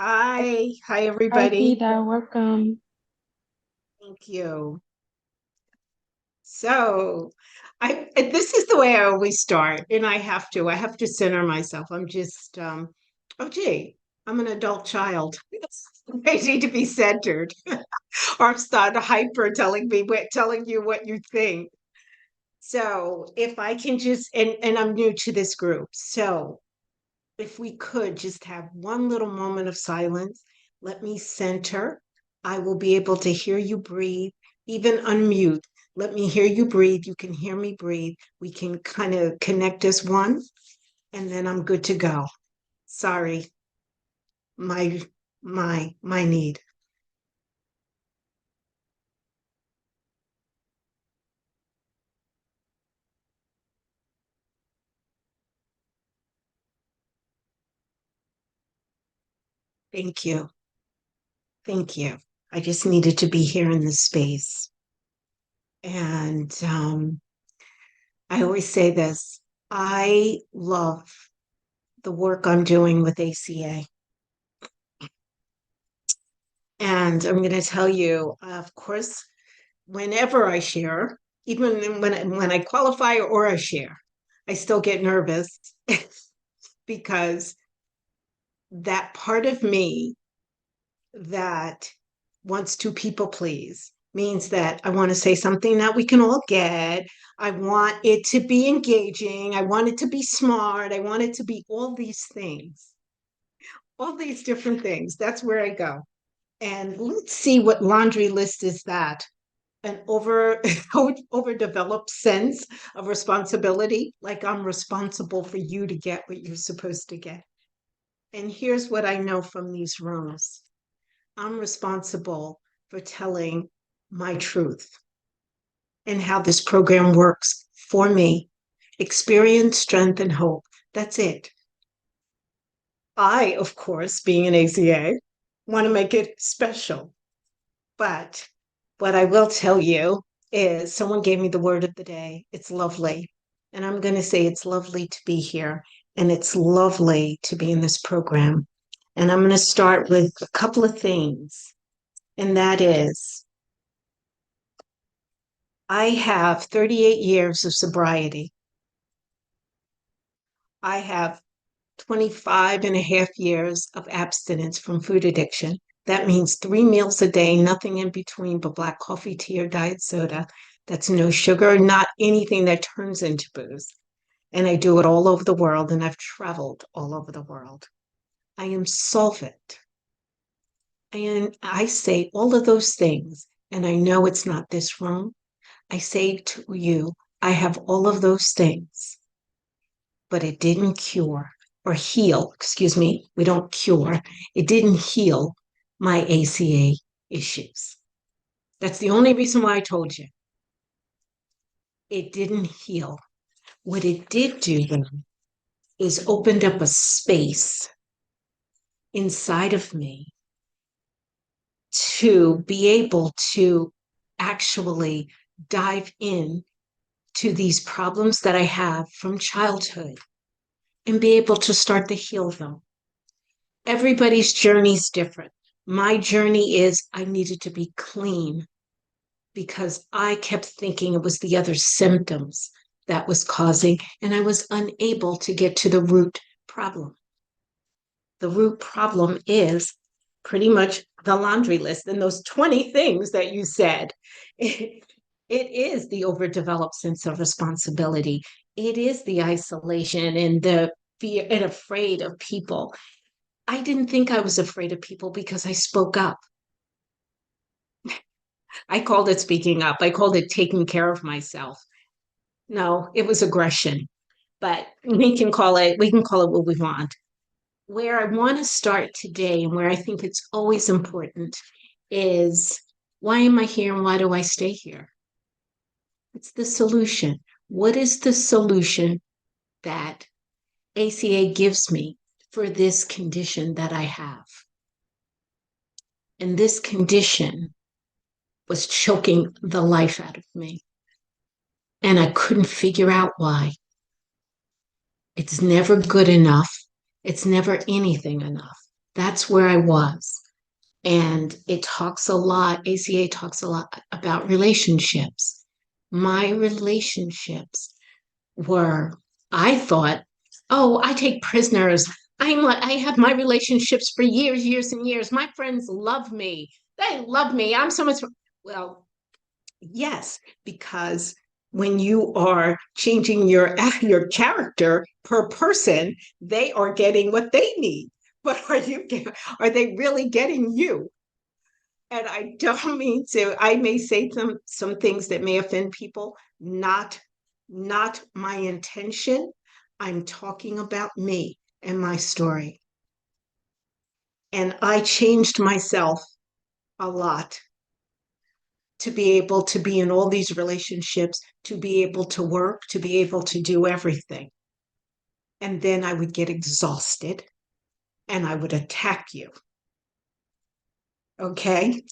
Hi, Hi, everybody. Theda. Welcome. Thank you. So, this is the way I always start, and I have to center myself. Oh, gee, I'm an adult child. I need to be centered, or start hyper telling you what you think. So, if I can just, and I'm new to this group, so if we could just have one little moment of silence, let me center. I will be able to hear you breathe, even unmute. Let me hear you breathe. You can hear me breathe. We can kind of connect as one, and then I'm good to go. Sorry, my my need. Thank you. Thank you. I just needed to be here in this space. And I always say this. I love the work I'm doing with ACA. And I'm going to tell you, of course, whenever I share, even when I qualify or I share, I still get nervous because that part of me that wants to people please means that I want to say something that we can all get. I want it to be engaging. I want it to be smart. I want it to be all these different things. That's where I go. And let's see what laundry list is that. An overdeveloped sense of responsibility, like I'm responsible for you to get what you're supposed to get. And here's what I know from these rooms. I'm responsible for telling my truth and how this program works for me. Experience, strength, and hope. That's it. I, of course, being an ACA, want to make it special. But what I will tell you is someone gave me the word of the day. It's lovely. And I'm going to say it's lovely to be here and it's lovely to be in this program. And I'm going to start with a couple of things. And that is, I have 38 years of sobriety. I have 25 and a half years of abstinence from food addiction. That means 3 meals a day, nothing in between but black coffee, tea, or diet soda. That's no sugar, not anything that turns into booze. And I do it all over the world, and I've traveled all over the world. I am solvent. And I say all of those things, and I know it's not this room. I say to you, I have all of those things, but it didn't cure or heal, excuse me, we don't cure, it didn't heal my ACA issues. That's the only reason why I told you. It didn't heal. What it did do then is opened up a space inside of me to be able to actually dive in to these problems that I have from childhood and be able to start to heal them. Everybody's journey is different. My journey is I needed to be clean because I kept thinking it was the other symptoms that was causing, and I was unable to get to the root problem. The root problem is pretty much the laundry list and those 20 things that you said. It is the overdeveloped sense of responsibility. It is the isolation and the fear and afraid of people. I didn't think I was afraid of people because I spoke up. I called it speaking up. I called it taking care of myself. No, it was aggression, but we can call it what we want. Where I want to start today and where I think it's always important is why am I here and why do I stay here? It's the solution. What is the solution that ACA gives me for this condition that I have? And this condition was choking the life out of me. And I couldn't figure out why. It's never good enough. It's never anything enough. That's where I was. And it talks a lot, ACA talks a lot about relationships. My relationships were, I thought, oh, I take prisoners. I have my relationships for years, years and years. My friends love me. They love me. I'm so much. Well, yes, because when you are changing your character per person, they are getting what they need. But are they really getting you? And I don't mean to, I may say some things that may offend people, not my intention. I'm talking about me and my story. And I changed myself a lot to be able to be in all these relationships, to be able to work, to be able to do everything. And then I would get exhausted and I would attack you. Okay?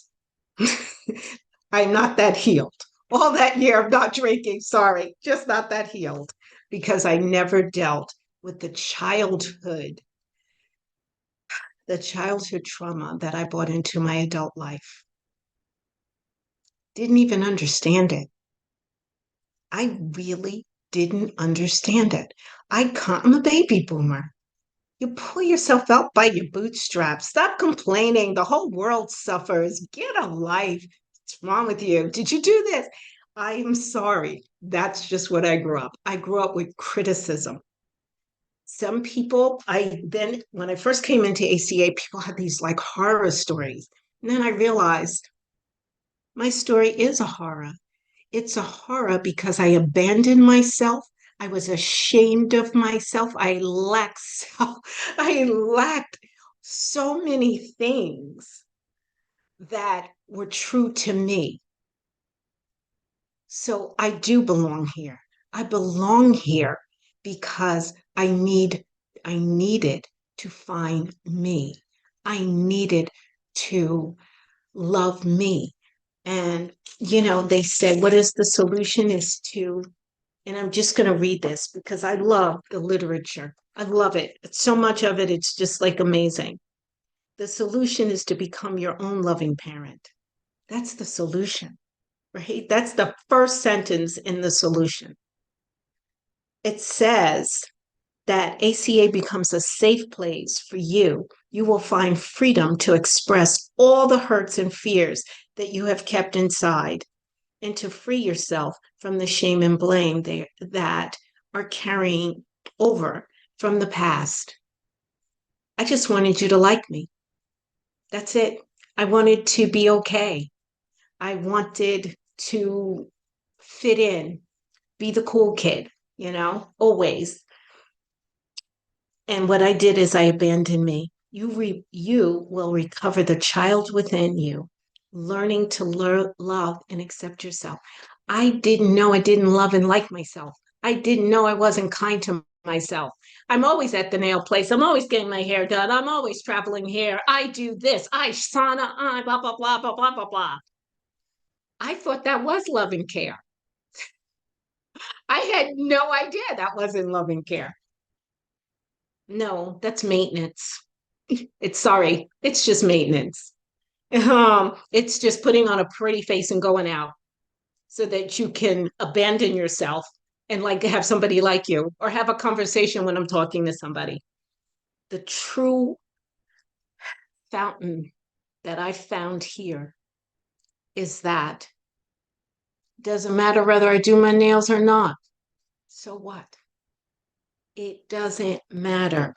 I'm not that healed. All that year of not drinking, sorry, just not that healed because I never dealt with the childhood trauma that I brought into my adult life. Didn't even understand it. I really didn't understand it. I'm a baby boomer. You pull yourself out by your bootstraps. Stop complaining. The whole world suffers. Get a life. What's wrong with you? Did you do this? I'm sorry. That's just what I grew up. I grew up with criticism. Some people, when I first came into ACA, people had these like horror stories. And then I realized my story is a horror. It's a horror because I abandoned myself. I was ashamed of myself. I lacked so many things that were true to me. So I do belong here. I belong here because I needed to find me. I needed to love me. And, they said, what is the solution is to, and I'm just going to read this because I love the literature. I love it. It's so much of it. It's just like amazing. The solution is to become your own loving parent. That's the solution, right? That's the first sentence in the solution. It says that ACA becomes a safe place for you. You will find freedom to express all the hurts and fears that you have kept inside and to free yourself from the shame and blame that are carrying over from the past. I just wanted you to like me. That's it. I wanted to be okay. I wanted to fit in, be the cool kid, always. And what I did is I abandoned me. You will recover the child within you, learning to love and accept yourself. I didn't know I didn't love and like myself. I didn't know I wasn't kind to myself. I'm always at the nail place. I'm always getting my hair done. I'm always traveling here. I do this. I sauna. I blah blah blah blah blah blah blah. I thought that was loving care. I had no idea that wasn't loving care. No, that's maintenance. It's just maintenance. It's just putting on a pretty face and going out so that you can abandon yourself and like have somebody like you or have a conversation when I'm talking to somebody. The true fountain that I found here is that doesn't matter whether I do my nails or not. So what? It doesn't matter.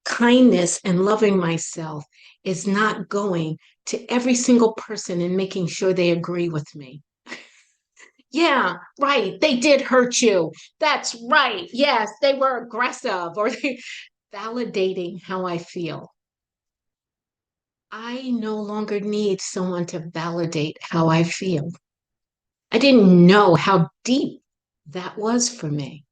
Kindness and loving myself is not going to every single person and making sure they agree with me. Yeah, right. They did hurt you. That's right. Yes, they were aggressive or they validating how I feel. I no longer need someone to validate how I feel. I didn't know how deep that was for me.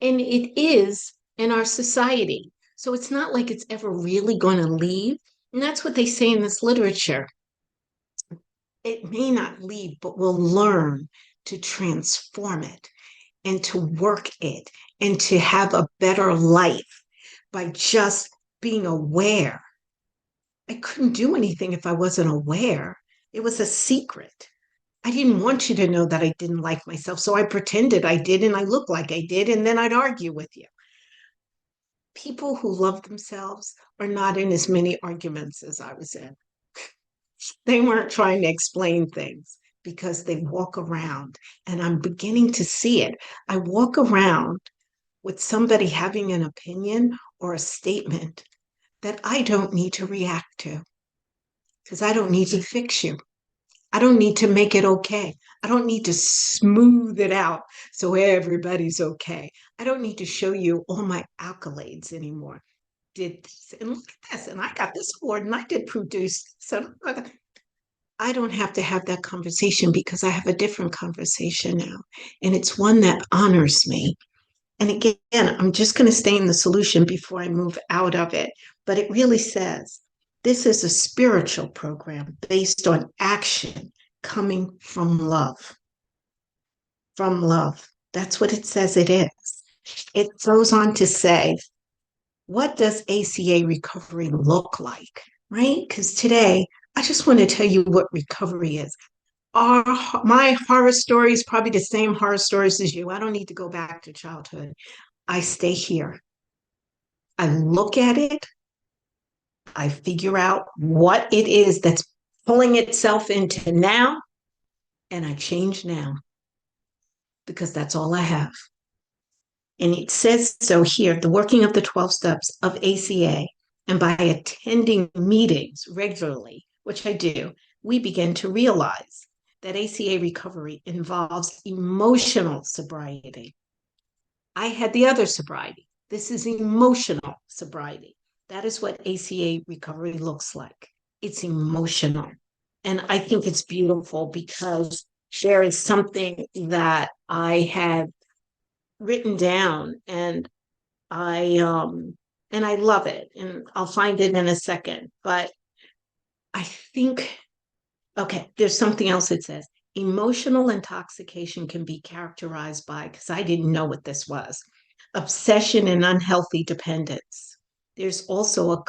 And it is in our society. So it's not like it's ever really going to leave. And that's what they say in this literature. It may not leave, but we'll learn to transform it and to work it and to have a better life by just being aware I couldn't do anything if I wasn't aware. It was a secret. I didn't want you to know that I didn't like myself. So I pretended I did and I looked like I did. And then I'd argue with you. People who love themselves are not in as many arguments as I was in. They weren't trying to explain things because they walk around, and I'm beginning to see it. I walk around with somebody having an opinion or a statement that I don't need to react to because I don't need to fix you. I don't need to make it okay. I don't need to smooth it out so everybody's okay. I don't need to show you all my accolades anymore. Did this and look at this, and I got this award, and I did produce. So I don't have to have that conversation because I have a different conversation now. And it's one that honors me. And again, I'm just going to stay in the solution before I move out of it. But it really says this is a spiritual program based on action coming from love. From love. That's what it says it is. It goes on to say, what does ACA recovery look like? Right? Because today, I just want to tell you what recovery is. My horror story is probably the same horror stories as you. I don't need to go back to childhood. I stay here. I look at it. I figure out what it is that's pulling itself into now, and I change now because that's all I have. And it says so here, the working of the 12 steps of ACA, and by attending meetings regularly, which I do, we begin to realize that ACA recovery involves emotional sobriety. I had the other sobriety. This is emotional sobriety. That is what ACA recovery looks like. It's emotional. And I think it's beautiful because there is something that I had written down, and I love it, and I'll find it in a second. But I think, okay, there's something else it says. Emotional intoxication can be characterized by, because I didn't know what this was, obsession and unhealthy dependence. There's also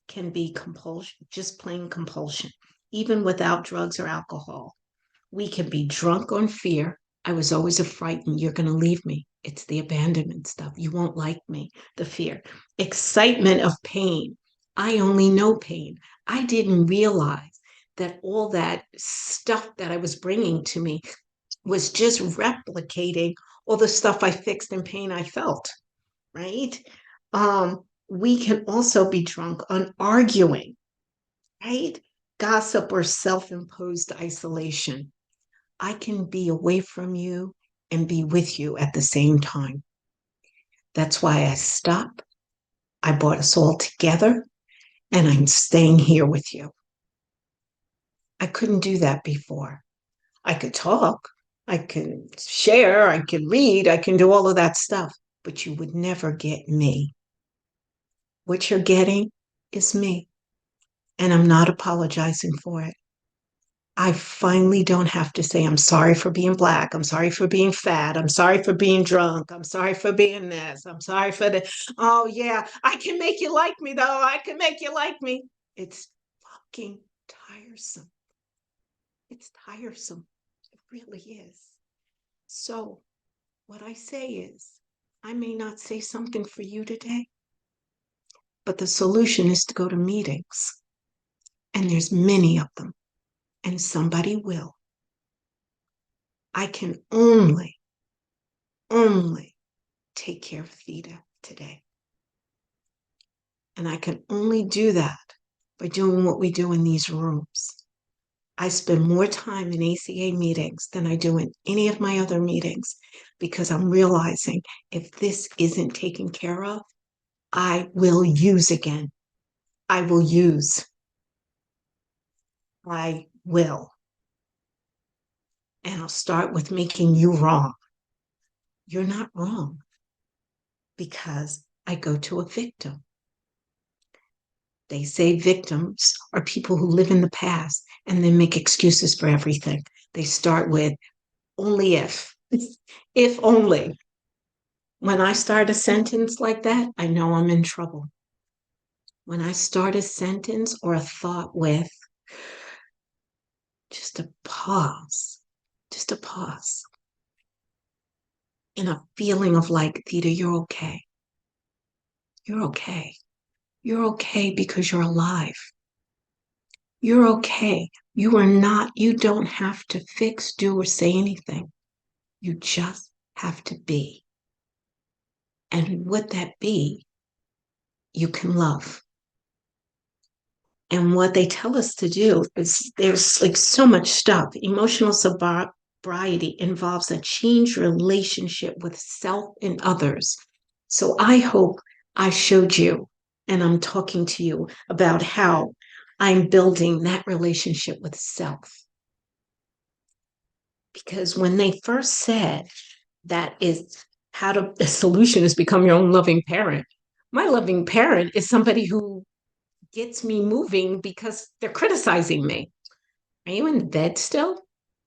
can be compulsion, just plain compulsion, even without drugs or alcohol. We can be drunk on fear. I was always frightened. You're going to leave me. It's the abandonment stuff. You won't like me. The fear. Excitement of pain. I only know pain. I didn't realize that all that stuff that I was bringing to me was just replicating all the stuff I fixed and pain I felt, right? We can also be drunk on arguing, right? Gossip or self imposed isolation. I can be away from you and be with you at the same time. That's why I stopped. I brought us all together, and I'm staying here with you. I couldn't do that before. I could talk, I can share, I can read, I can do all of that stuff, but you would never get me. What you're getting is me, and I'm not apologizing for it. I finally don't have to say, I'm sorry for being Black. I'm sorry for being fat. I'm sorry for being drunk. I'm sorry for being this. I'm sorry for the, oh, yeah, I can make you like me, though. I can make you like me. It's fucking tiresome. It's tiresome. It really is. So, what I say is, I may not say something for you today, but the solution is to go to meetings. And there's many of them, and somebody will. I can only take care of Theda today. And I can only do that by doing what we do in these rooms. I spend more time in ACA meetings than I do in any of my other meetings because I'm realizing if this isn't taken care of, I will use again. I will use. I will. And I'll start with making you wrong. You're not wrong because I go to a victim. They say victims are people who live in the past and then make excuses for everything. They start with only if only. When I start a sentence like that, I know I'm in trouble. when I start a sentence or a thought with just a pause, just a pause, and a feeling of like, Theda, you're okay. You're okay. You're okay because you're alive. You're okay. You don't have to fix, do, or say anything. You just have to be. And what that be, you can love. And what they tell us to do is there's like so much stuff. Emotional sobriety involves a changed relationship with self and others. So I hope I showed you and I'm talking to you about how I'm building that relationship with self. Because when they first said that is how to, the solution is become your own loving parent. My loving parent is somebody who gets me moving because they're criticizing me. Are you in bed still?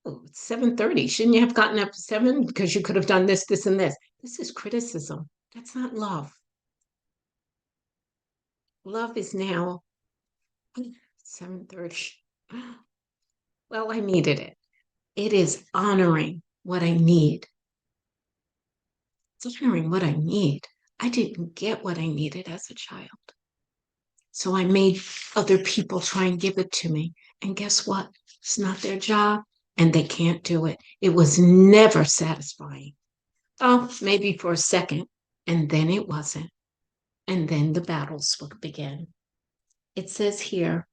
Oh, it's 7:30. Shouldn't you have gotten up at 7 because you could have done this, this, and this? This is criticism. That's not love. Love is now 7:30. Well, I needed it. It is honoring what I need. It's honoring what I need. I didn't get what I needed as a child. So I made other people try and give it to me. And guess what? It's not their job and they can't do it. It was never satisfying. Oh, maybe for a second. And then it wasn't. And then the battles began. It says here,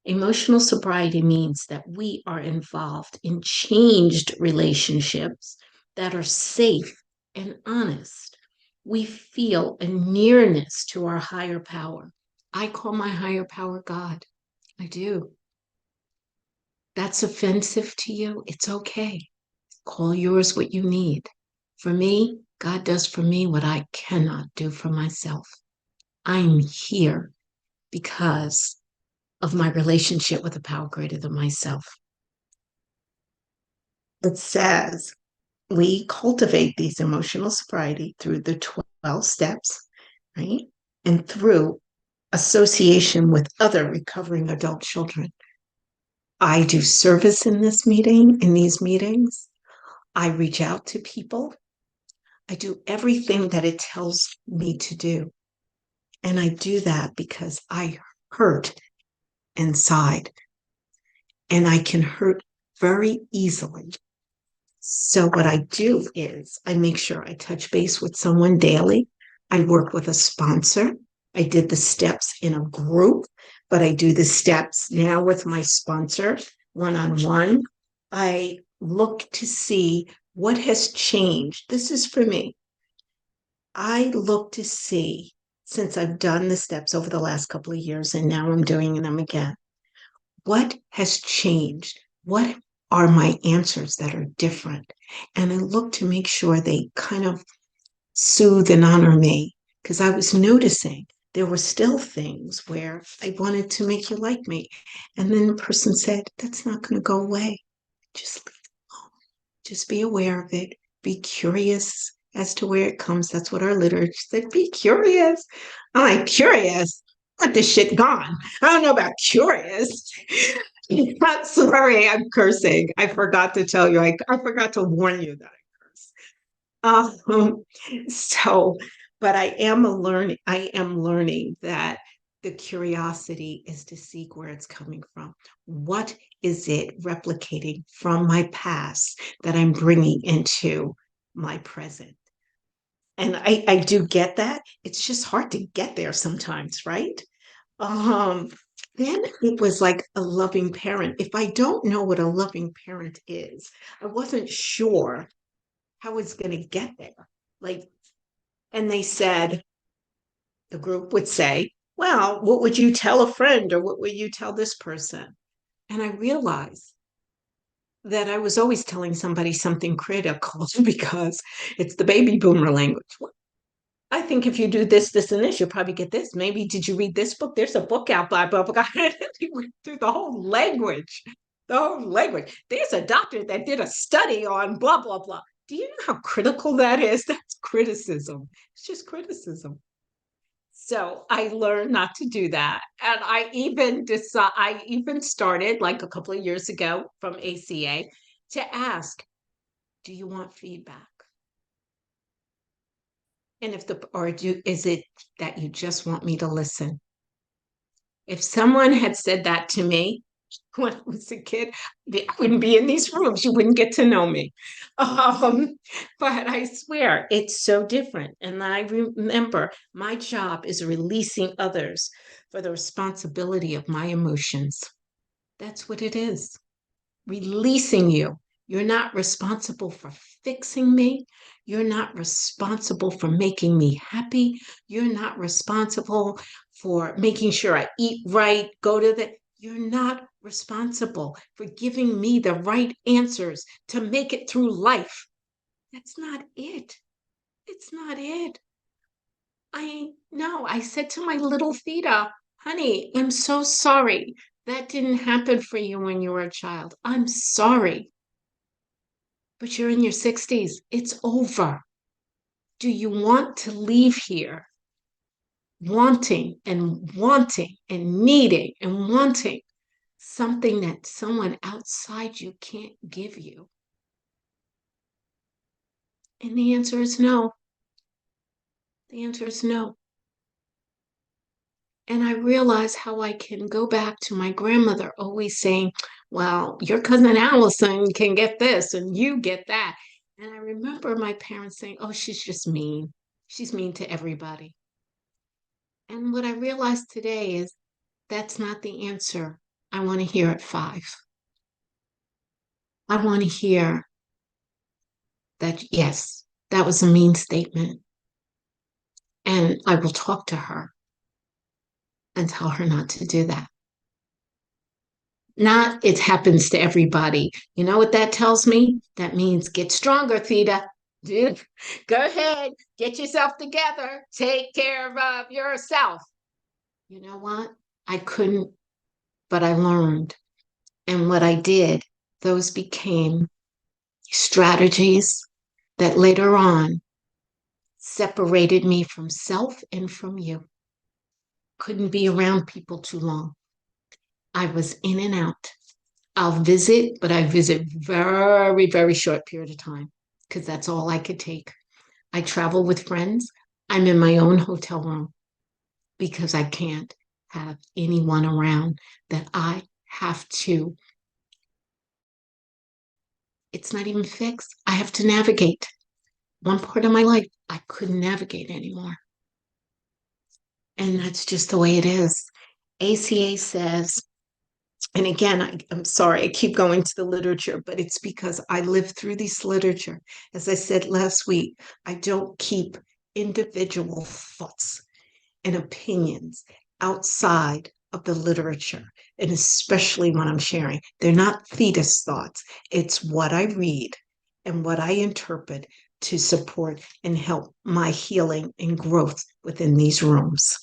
emotional sobriety means that we are involved in changed relationships that are safe and honest. We feel a nearness to our higher power. I call my higher power God. I do. That's offensive to you. It's okay. Call yours what you need. For me, God does for me what I cannot do for myself. I'm here because of my relationship with a power greater than myself. It says we cultivate these emotional sobriety through the 12 steps, right? And through association with other recovering adult children. I do service in these meetings. I reach out to people. I do everything that it tells me to do. And I do that because I hurt inside and I can hurt very easily. So what I do is I make sure I touch base with someone daily. I work with a sponsor. I did the steps in a group, but I do the steps now with my sponsor one-on-one. I look to see what has changed. This is for me. I look to see, since I've done the steps over the last couple of years and now I'm doing them again, what has changed? What are my answers that are different? And I look to make sure they kind of soothe and honor me because I was noticing there were still things where I wanted to make you like me. And then the person said, that's not going to go away. Just leave it alone. Just be aware of it. Be curious as to where it comes. That's what our literature said. Be curious. I'm like, curious? I want this shit gone. I don't know about curious. Sorry, I'm cursing. I forgot to tell you. I forgot to warn you that I curse. So, but I am learning that the curiosity is to seek where it's coming from. What is it replicating from my past that I'm bringing into my present? And I do get that. It's just hard to get there sometimes, right? Um, then it was like a loving parent. If I don't know what a loving parent is, I wasn't sure how I was going to get there. Like, and they said, the group would say, well, what would you tell a friend or what would you tell this person? And I realized that I was always telling somebody something critical because it's the baby boomer language. I think if you do this, this, and this, you'll probably get this. Maybe did you read this book? There's a book out by blah, blah, blah. He went through the whole language. The whole language. There's a doctor that did a study on blah, blah, blah. Do you know how critical that is? That's criticism. It's just criticism. So I learned not to do that. And I even started like a couple of years ago from ACA to ask, do you want feedback? And is it that you just want me to listen? If someone had said that to me when I was a kid, I wouldn't be in these rooms. You wouldn't get to know me. But I swear it's so different. And I remember my job is releasing others for the responsibility of my emotions. That's what it is, releasing you. You're not responsible for fixing me. You're not responsible for making me happy. You're not responsible for making sure I eat right, go to the. You're not responsible for giving me the right answers to make it through life. That's not it. It's not it. I know. I said to my little Theda, honey, I'm so sorry. That didn't happen for you when you were a child. I'm sorry. But you're in your 60s. It's over. Do you want to leave here wanting and needing and wanting something that someone outside you can't give you? And the answer is no. The answer is no. And I realize how I can go back to my grandmother always saying, well, your cousin Allison can get this and you get that. And I remember my parents saying, oh, she's just mean. She's mean to everybody. And what I realized today is that's not the answer I want to hear at 5. I want to hear that, yes, that was a mean statement. And I will talk to her and tell her not to do that. Not it happens to everybody. You know what that tells me? That means get stronger, Theda. Dude, go ahead, get yourself together, take care of yourself. You know what? I couldn't, but I learned. And what I did, those became strategies that later on separated me from self and from you. Couldn't be around people too long. I was in and out. I'll visit, but I visit very, very short period of time because that's all I could take. I travel with friends. I'm in my own hotel room because I can't have anyone around that I have to. It's not even fixed. I have to navigate. One part of my life, I couldn't navigate anymore. And that's just the way it is. ACA says, and again, I'm sorry, I keep going to the literature, but it's because I live through this literature. As I said last week, I don't keep individual thoughts and opinions outside of the literature, and especially when I'm sharing. They're not Theda's thoughts. It's what I read and what I interpret to support and help my healing and growth within these rooms.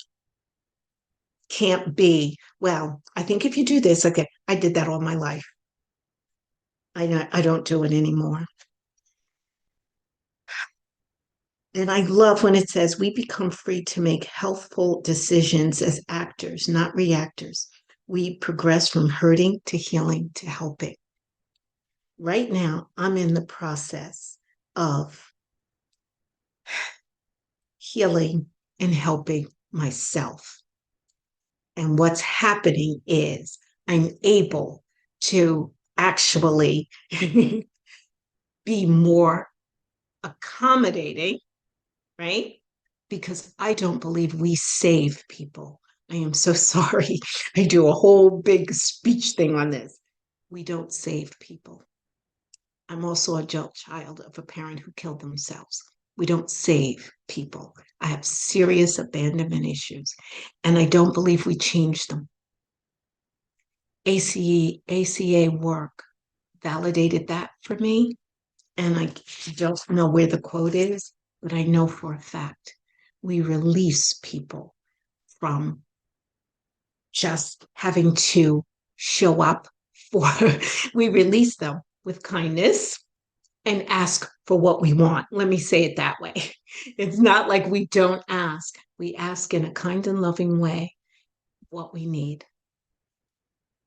Can't be, well, I think if you do this, okay, I did that all my life. I don't do it anymore. And I love when it says we become free to make healthful decisions as actors, not reactors. We progress from hurting to healing to helping. Right now, I'm in the process of healing and helping myself. And what's happening is I'm able to actually be more accommodating, right? Because I don't believe we save people. I am so sorry. I do a whole big speech thing on this. We don't save people. I'm also a adult child of a parent who killed themselves. We don't save people. I have serious abandonment issues, and I don't believe we change them. ACA work validated that for me, and I don't know where the quote is, but I know for a fact we release people from just having to show up for, we release them with kindness, and ask for what we want. Let me say it that way. It's not like we don't ask. We ask in a kind and loving way what we need.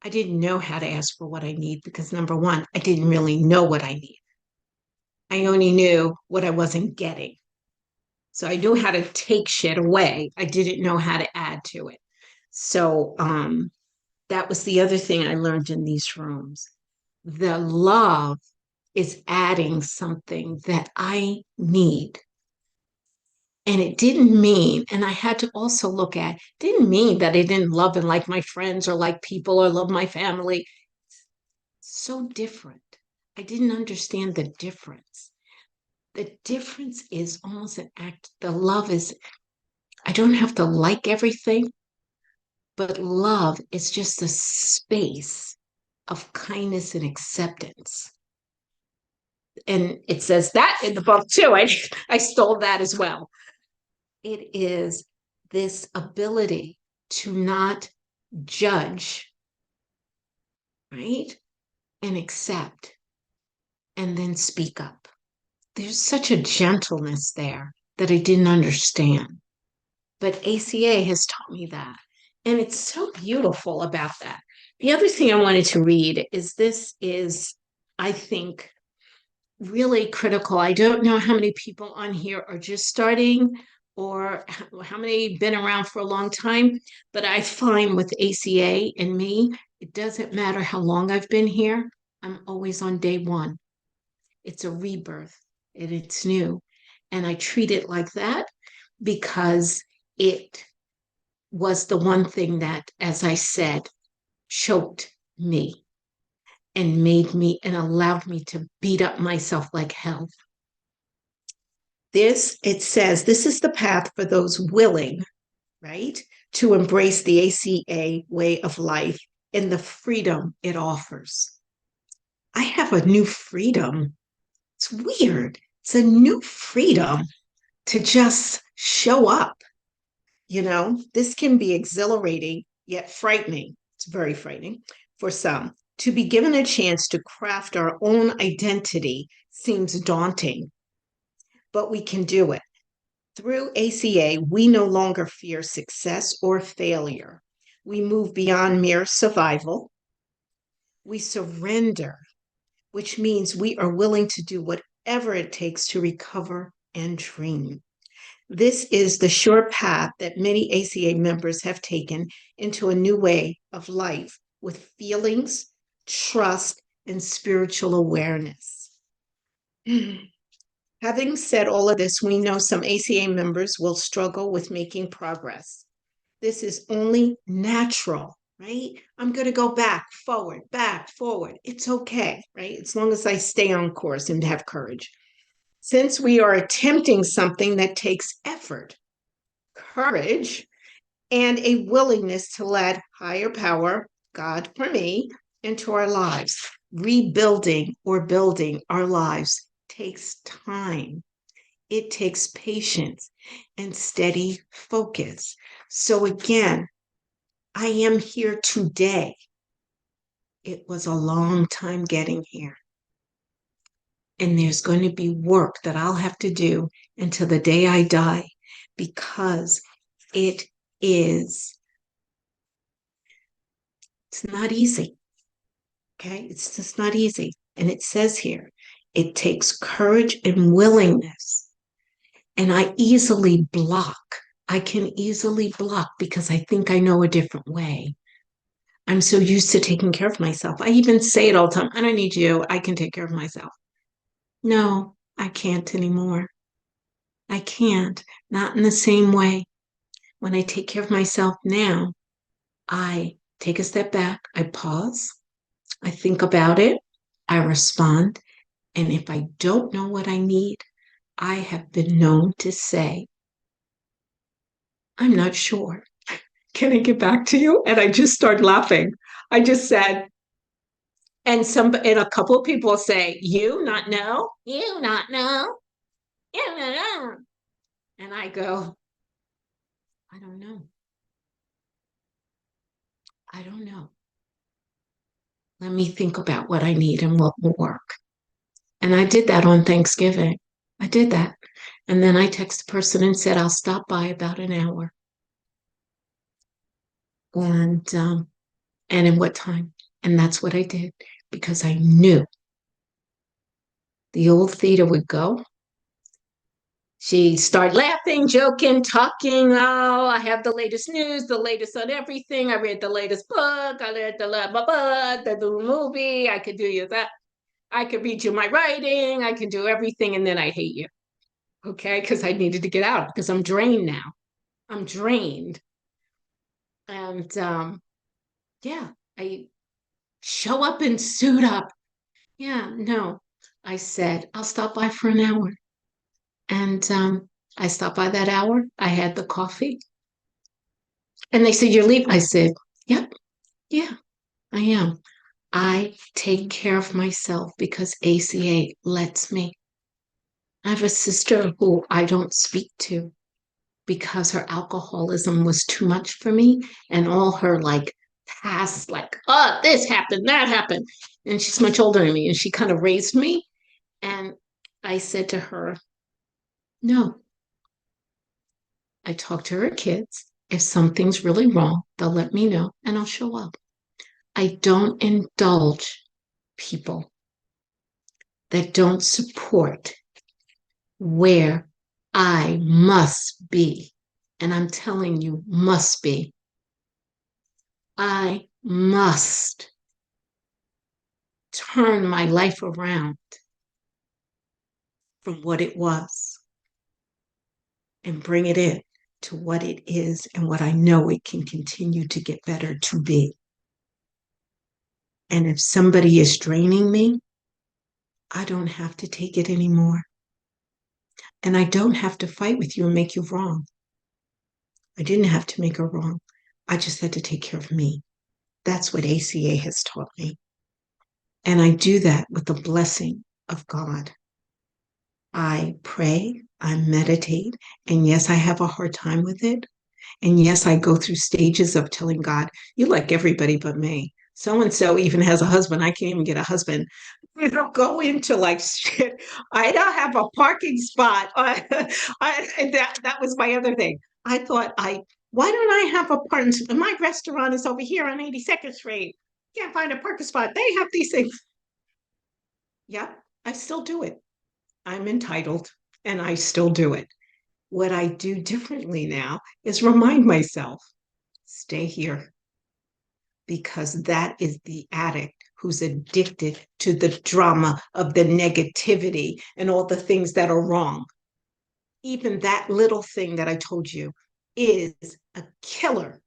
I didn't know how to ask for what I need because number one, I didn't really know what I need. I only knew what I wasn't getting. So I knew how to take shit away. I didn't know how to add to it. So that was the other thing I learned in these rooms. The love is adding something that I need. And it didn't mean, and I had to also look at, didn't mean that I didn't love and like my friends or like people or love my family. So different. I didn't understand the difference. The difference is almost an act. The love is, I don't have to like everything, but love is just a space of kindness and acceptance. And it says that in the book too. I stole that as well. It is this ability to not judge, right? And accept and then speak up. There's such a gentleness there that I didn't understand. But ACA has taught me that. And it's so beautiful about that. The other thing I wanted to read is this is, I think, really critical. I don't know how many people on here are just starting or how many been around for a long time, but I find with ACA and me, it doesn't matter how long I've been here, I'm always on day one. It's a rebirth and it's new. And I treat it like that because it was the one thing that, as I said, choked me and made me and allowed me to beat up myself like hell. It says, this is the path for those willing, right, to embrace the ACA way of life and the freedom it offers. I have a new freedom. It's weird. It's a new freedom to just show up. This can be exhilarating yet frightening. It's very frightening for some. To be given a chance to craft our own identity seems daunting, but we can do it. Through ACA, we no longer fear success or failure. We move beyond mere survival. We surrender, which means we are willing to do whatever it takes to recover and dream. This is the sure path that many ACA members have taken into a new way of life with feelings, trust, and spiritual awareness. Having said all of this, we know some ACA members will struggle with making progress. This is only natural, right? I'm going to go back, forward. It's okay, right? As long as I stay on course and have courage. Since we are attempting something that takes effort, courage, and a willingness to let higher power, God for me, into our lives, rebuilding or building our lives takes time. It takes patience and steady focus. So again, I am here today. It was a long time getting here. And there's going to be work that I'll have to do until the day I die because it's not easy. Okay. It's just not easy. And it says here, it takes courage and willingness. And I can easily block because I think I know a different way. I'm so used to taking care of myself. I even say it all the time. I don't need you. I can take care of myself. No, I can't anymore. I can't. Not in the same way. When I take care of myself now, I take a step back. I pause. I think about it. I respond. And if I don't know what I need, I have been known to say, I'm not sure. Can I get back to you? And I just started laughing. I just said, and a couple of people say, you not know, you not know, you not know. And I go, I don't know. I don't know. Let me think about what I need and what will work. And I did that on Thanksgiving. I did that. And then I texted the person and said, I'll stop by about an hour. And in what time? And that's what I did because I knew the old Theda would go. She'd start laughing, joking, talking. Oh, I have the latest news, the latest on everything. I read the latest book. I read the new movie. I could do you that. I could read you my writing. I can do everything. And then I hate you. Okay. Because I needed to get out because I'm drained now. I'm drained. And yeah, I show up and suit up. Yeah, no. I said, I'll stop by for an hour. And I stopped by that hour. I had the coffee. And they said, You're leaving. I said, Yep, yeah, I am. I take care of myself because ACA lets me. I have a sister who I don't speak to because her alcoholism was too much for me and all her like past, like, oh, this happened, that happened. And she's much older than me and she kind of raised me. And I said to her, No, I talk to her kids. If something's really wrong, they'll let me know and I'll show up. I don't indulge people that don't support where I must be. And I'm telling you, must be. I must turn my life around from what it was and bring it in to what it is and what I know it can continue to get better to be. And if somebody is draining me, I don't have to take it anymore. And I don't have to fight with you and make you wrong. I didn't have to make her wrong. I just had to take care of me. That's what ACA has taught me. And I do that with the blessing of God. I pray, I meditate, and yes, I have a hard time with it. And yes, I go through stages of telling God, you like everybody but me. So and so even has a husband. I can't even get a husband. You don't go into like shit. I don't have a parking spot. That was my other thing. I thought why don't I have a parking spot? My restaurant is over here on 82nd Street. Can't find a parking spot. They have these things. Yeah, I still do it. I'm entitled and I still do it. What I do differently now is remind myself, stay here, because that is the addict who's addicted to the drama of the negativity and all the things that are wrong. Even that little thing that I told you is a killer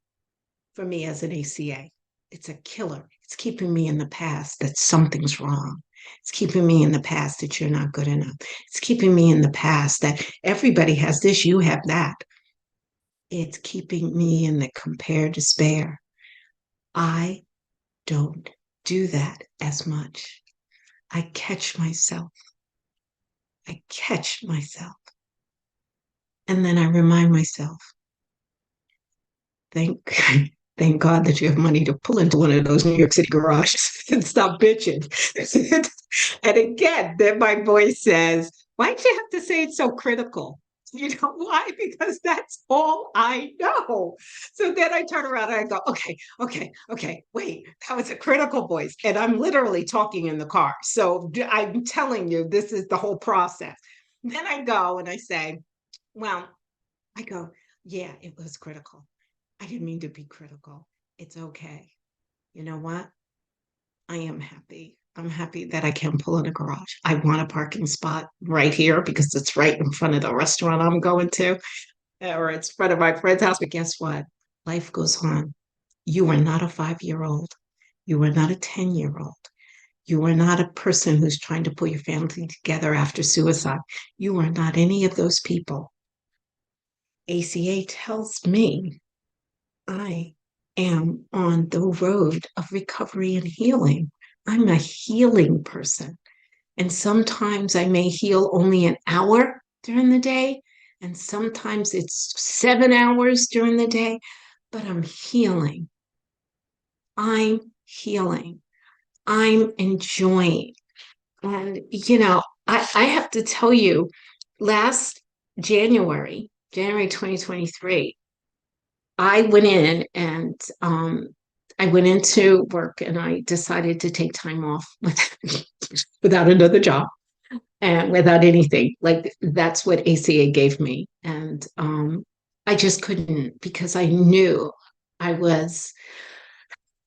for me as an ACA. It's a killer. It's keeping me in the past that something's wrong. It's keeping me in the past that you're not good enough. It's keeping me in the past that everybody has this, you have that. It's keeping me in the compare despair. I don't do that as much. I catch myself. I catch myself. And then I remind myself, thank thank God that you have money to pull into one of those New York City garages and stop bitching. And again, then my voice says, why'd you have to say it's so critical? You know why? Because that's all I know. So then I turn around and I go, okay, wait, that was a critical voice. And I'm literally talking in the car. So I'm telling you, this is the whole process. Then I go and I say, well, I go, yeah, it was critical. I didn't mean to be critical. It's okay. You know what? I am happy. I'm happy that I can pull in a garage. I want a parking spot right here because it's right in front of the restaurant I'm going to, or it's in front of my friend's house. But guess what? Life goes on. You are not a 5-year old. You are not a 10-year old. You are not a person who's trying to pull your family together after suicide. You are not any of those people. ACA tells me I am on the road of recovery and healing. I'm a healing person. And sometimes I may heal only an hour during the day, and sometimes it's 7 hours during the day, but I'm healing. I'm healing. I'm enjoying. And, I have to tell you, last January 2023, I went in and I went into work and I decided to take time off without another job and without anything. Like that's what ACA gave me. And I just couldn't because I knew I was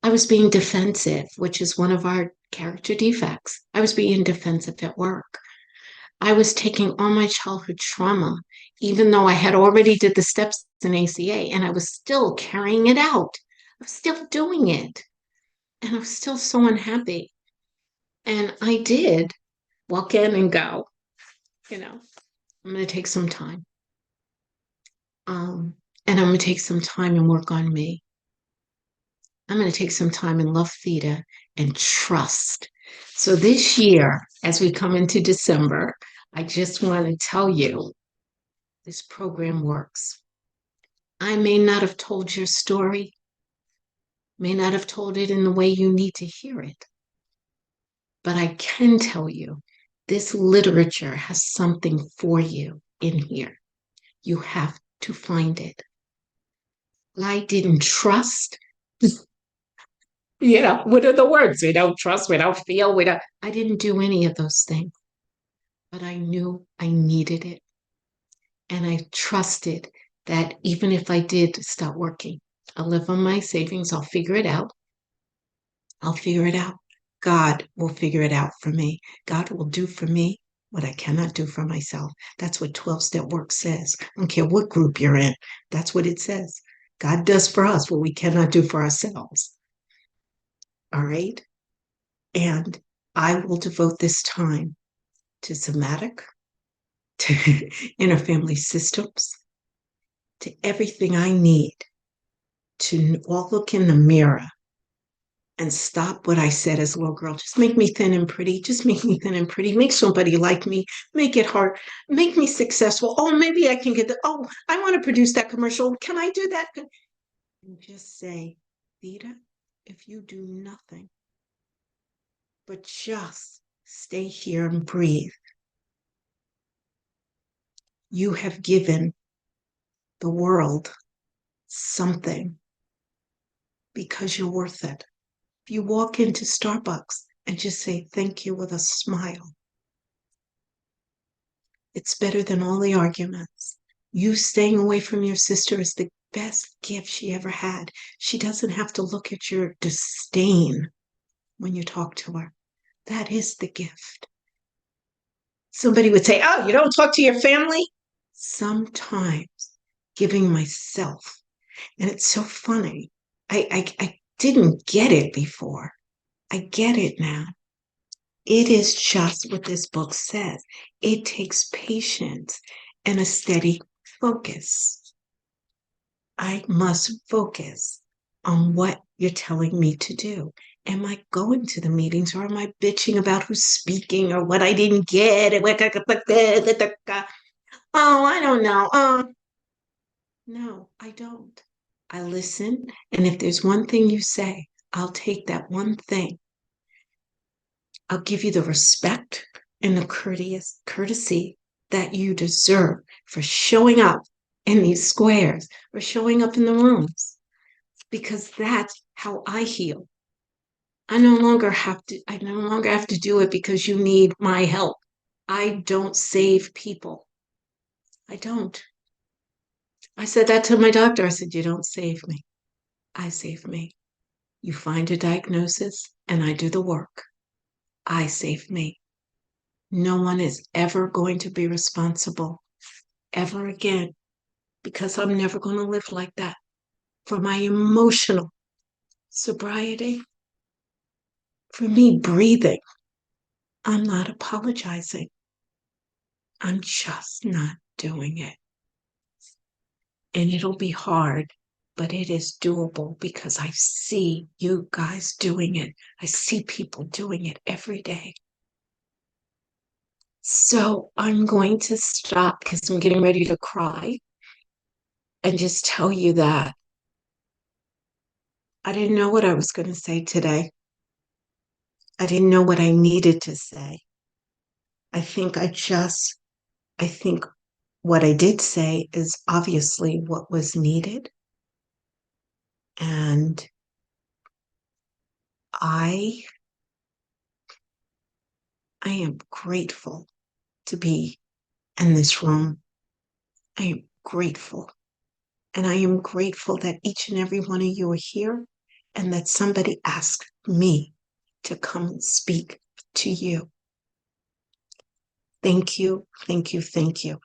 I was being defensive, which is one of our character defects. I was being defensive at work. I was taking all my childhood trauma, even though I had already did the steps in ACA, and I was still carrying it out. I was still doing it, and I was still so unhappy. And I did walk in and go, you know, I'm going to take some time. And I'm going to take some time and work on me. I'm going to take some time and love Theta and trust. So this year, as we come into December, I just want to tell you this program works. I may not have told your story, may not have told it in the way you need to hear it, but I can tell you this literature has something for you in here. You have to find it. I didn't trust. What are the words? We don't trust, we don't feel, we don't. I didn't do any of those things, but I knew I needed it. And I trusted that even if I did stop working, I'll live on my savings, I'll figure it out. I'll figure it out. God will figure it out for me. God will do for me what I cannot do for myself. That's what 12-step work says. I don't care what group you're in. That's what it says. God does for us what we cannot do for ourselves. All right. And I will devote this time to somatic, to interfamily systems, to everything I need to all look in the mirror and stop what I said as a little girl. Just make me thin and pretty. Just make me thin and pretty. Make somebody like me. Make it hard. Make me successful. Oh, maybe I can oh, I want to produce that commercial. Can I do that? And just say, Theda, if you do nothing but just stay here and breathe, you have given the world something because you're worth it. If you walk into Starbucks and just say thank you with a smile, it's better than all the arguments. You staying away from your sister is the best gift she ever had. She doesn't have to look at your disdain when you talk to her. That is the gift. Somebody would say, oh, you don't talk to your family? Sometimes giving myself. And it's so funny. I didn't get it before. I get it now. It is just what this book says. It takes patience and a steady focus. I must focus on what you're telling me to do. Am I going to the meetings or am I bitching about who's speaking or what I didn't get? Oh, I don't know. No, I don't. I listen, and if there's one thing you say, I'll take that one thing. I'll give you the respect and the courtesy that you deserve for showing up in these squares or showing up in the rooms, because that's how I heal. I no longer have to do it because you need my help. I don't save people. I don't. I said that to my doctor. I said, you don't save me. I save me. You find a diagnosis and I do the work. I save me. No one is ever going to be responsible ever again because I'm never going to live like that for my emotional sobriety, for me breathing. I'm not apologizing. I'm just not doing it. And it'll be hard, but it is doable because I see you guys doing it. I see people doing it every day. So I'm going to stop because I'm getting ready to cry and just tell you that I didn't know what I was going to say today. I didn't know what I needed to say. I think what I did say is obviously what was needed. And I am grateful to be in this room. I am grateful. And I am grateful that each and every one of you are here and that somebody asked me to come and speak to you. Thank you, thank you, thank you.